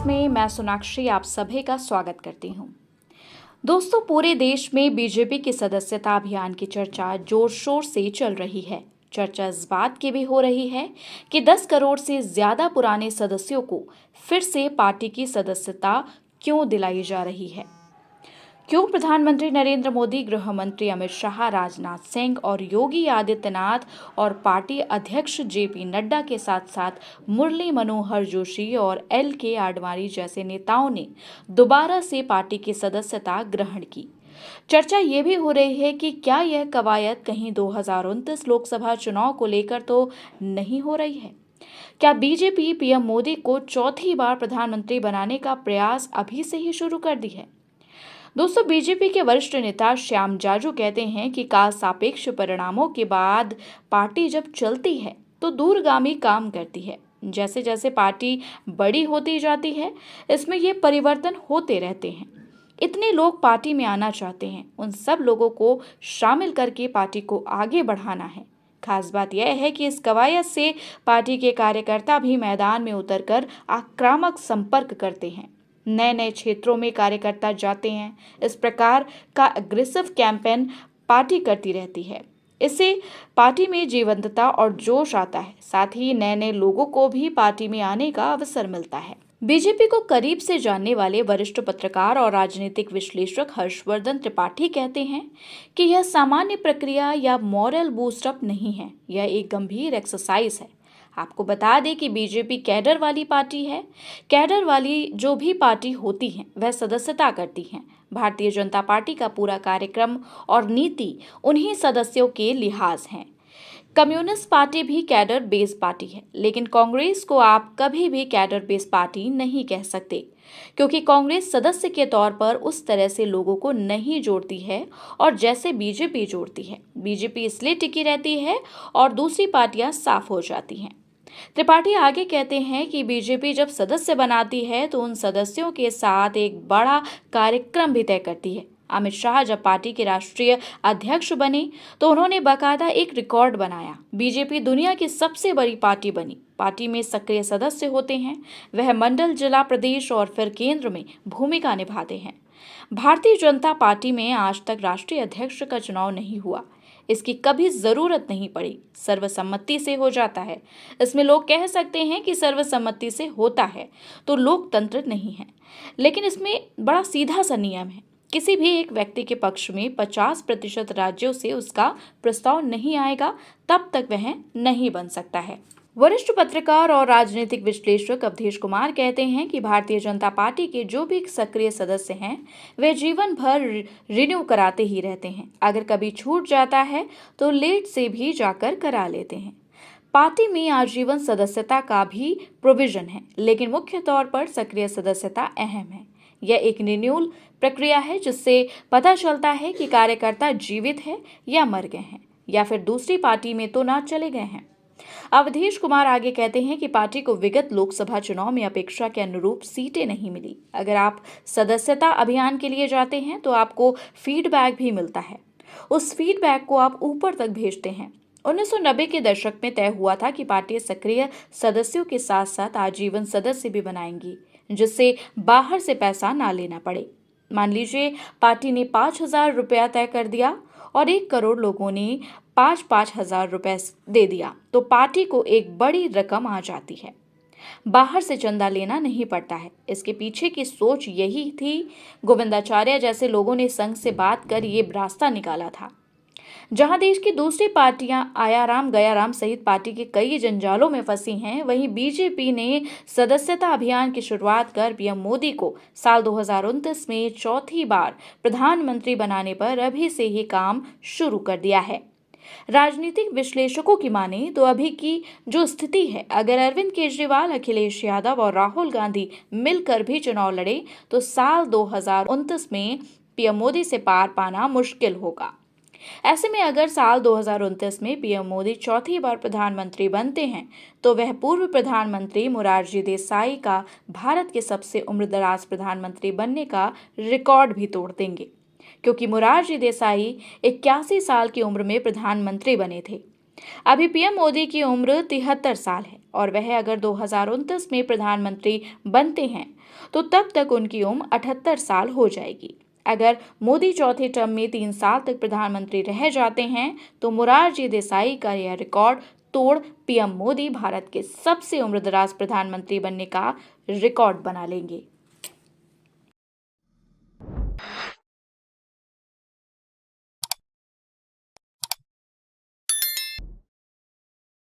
News में मैं सोनाक्षी आप सभी का स्वागत करती हूं। दोस्तों, पूरे देश में बीजेपी की सदस्यता अभियान की चर्चा जोर शोर से चल रही है। चर्चा इस बात की भी हो रही है कि 10 करोड़ से ज्यादा पुराने सदस्यों को फिर से पार्टी की सदस्यता क्यों दिलाई जा रही है। क्यों प्रधानमंत्री नरेंद्र मोदी, गृह मंत्री अमित शाह, राजनाथ सिंह और योगी आदित्यनाथ और पार्टी अध्यक्ष जेपी नड्डा के साथ साथ मुरली मनोहर जोशी और एल के आडवाणी जैसे नेताओं ने दोबारा से पार्टी की सदस्यता ग्रहण की। चर्चा ये भी हो रही है कि क्या यह कवायद कहीं 2029 लोकसभा चुनाव को लेकर तो नहीं हो रही है। क्या बीजेपी पीएम मोदी को चौथी बार प्रधानमंत्री बनाने का प्रयास अभी से ही शुरू कर दी है। दोस्तों, बीजेपी के वरिष्ठ नेता श्याम जाजू कहते हैं कि काल सापेक्ष परिणामों के बाद पार्टी जब चलती है तो दूरगामी काम करती है। जैसे जैसे पार्टी बड़ी होती जाती है, इसमें ये परिवर्तन होते रहते हैं। इतने लोग पार्टी में आना चाहते हैं, उन सब लोगों को शामिल करके पार्टी को आगे बढ़ाना है। खास बात यह है कि इस कवायद से पार्टी के कार्यकर्ता भी मैदान में उतरकर आक्रामक संपर्क करते हैं। नए नए क्षेत्रों में कार्यकर्ता जाते हैं। इस प्रकार का अग्रेसिव कैंपेन पार्टी करती रहती है। इससे पार्टी में जीवंतता और जोश आता है। साथ ही नए नए लोगों को भी पार्टी में आने का अवसर मिलता है। बीजेपी को करीब से जानने वाले वरिष्ठ पत्रकार और राजनीतिक विश्लेषक हर्षवर्धन त्रिपाठी कहते हैं कि यह सामान्य प्रक्रिया या मॉरल बूस्टअप नहीं है, यह एक गंभीर एक्सरसाइज है। आपको बता दें कि बीजेपी कैडर वाली पार्टी है। कैडर वाली जो भी पार्टी होती है वह सदस्यता करती है। भारतीय जनता पार्टी का पूरा कार्यक्रम और नीति उन्हीं सदस्यों के लिहाज हैं। कम्युनिस्ट पार्टी भी कैडर बेस पार्टी है, लेकिन कांग्रेस को आप कभी भी कैडर बेस पार्टी नहीं कह सकते, क्योंकि कांग्रेस सदस्य के तौर पर उस तरह से लोगों को नहीं जोड़ती है और जैसे बीजेपी जोड़ती है। बीजेपी इसलिए टिकी रहती है और दूसरी पार्टियां साफ हो जाती हैं। त्रिपाठी आगे कहते हैं कि बीजेपी जब सदस्य बनाती है तो उन सदस्यों के साथ एक बड़ा कार्यक्रम भी तय करती है। अमित शाह जब पार्टी के राष्ट्रीय अध्यक्ष बने तो उन्होंने बाकायदा एक रिकॉर्ड बनाया। बीजेपी दुनिया की सबसे बड़ी पार्टी बनी। पार्टी में सक्रिय सदस्य होते हैं, वह मंडल, जिला, प्रदेश और फिर केंद्र में भूमिका निभाते हैं। भारतीय जनता पार्टी में आज तक राष्ट्रीय अध्यक्ष का चुनाव नहीं हुआ। इसकी कभी जरूरत नहीं पड़ी, सर्वसम्मति से हो जाता है। इसमें लोग कह सकते हैं कि सर्वसम्मति से होता है तो लोकतंत्र नहीं है, लेकिन इसमें बड़ा सीधा सा नियम है। किसी भी एक व्यक्ति के पक्ष में 50% राज्यों से उसका प्रस्ताव नहीं आएगा, तब तक वह नहीं बन सकता है। वरिष्ठ पत्रकार और राजनीतिक विश्लेषक अवधेश कुमार कहते हैं कि भारतीय जनता पार्टी के जो भी सक्रिय सदस्य हैं वे जीवन भर रिन्यू कराते ही रहते हैं। अगर कभी छूट जाता है तो लेट से भी जाकर करा लेते हैं। पार्टी में आजीवन सदस्यता का भी प्रोविजन है, लेकिन मुख्य तौर पर सक्रिय सदस्यता अहम है। यह एक रिन्यूअल प्रक्रिया है जिससे पता चलता है कि कार्यकर्ता जीवित है या मर गए हैं या फिर दूसरी पार्टी में तो ना चले गए हैं। अवधेश कुमार आगे कहते हैं कि पार्टी को विगत लोकसभा चुनाव में अपेक्षा के अनुरूप सीटें नहीं मिली। अगर आप सदस्यता अभियान के लिए जाते हैं तो आपको फीडबैक भी मिलता है। उस फीडबैक को आप ऊपर तक भेजते हैं। 1990 के दशक में तय हुआ था कि पार्टी सक्रिय सदस्यों के साथ साथ आजीवन सदस्य भी बनाएंगी, जिससे बाहर से पैसा ना लेना पड़े। मान लीजिए पार्टी ने 5,000 रुपया तय कर दिया और 1 करोड़ लोगों ने 5-5 हजार रुपए दे दिया तो पार्टी को एक बड़ी रकम आ जाती है। बाहर से चंदा लेना नहीं पड़ता है। इसके पीछे की सोच यही थी। गोविंदाचार्य जैसे लोगों ने संघ से बात कर ये रास्ता निकाला था। जहां देश की दूसरी पार्टियां आयाराम गयाराम सहित पार्टी के कई जंजालों में फंसी हैं, वहीं बीजेपी ने सदस्यता अभियान की शुरुआत कर पीएम मोदी को साल 2029 में चौथी बार प्रधानमंत्री बनाने पर अभी से ही काम शुरू कर दिया है। राजनीतिक विश्लेषकों की माने तो अभी की जो स्थिति है, अगर अरविंद केजरीवाल, अखिलेश यादव और राहुल गांधी मिलकर भी चुनाव लड़े तो साल 2029 में पीएम मोदी से पार पाना मुश्किल होगा। ऐसे में अगर साल 2029 में पीएम मोदी चौथी बार प्रधानमंत्री बनते हैं तो वह पूर्व प्रधानमंत्री मोरारजी देसाई का भारत के सबसे उम्रदराज प्रधानमंत्री बनने का रिकॉर्ड भी तोड़ देंगे, क्योंकि मोरारजी देसाई 81 साल की उम्र में प्रधानमंत्री बने थे। अभी पीएम मोदी की उम्र 73 साल है और वह अगर 2029 में प्रधानमंत्री बनते हैं तो तब तक उनकी उम्र 78 साल हो जाएगी। अगर मोदी चौथे टर्म में 3 साल तक प्रधानमंत्री रह जाते हैं तो मोरारजी देसाई का यह रिकॉर्ड तोड़ पीएम मोदी भारत के सबसे उम्रदराज प्रधानमंत्री बनने का रिकॉर्ड बना लेंगे।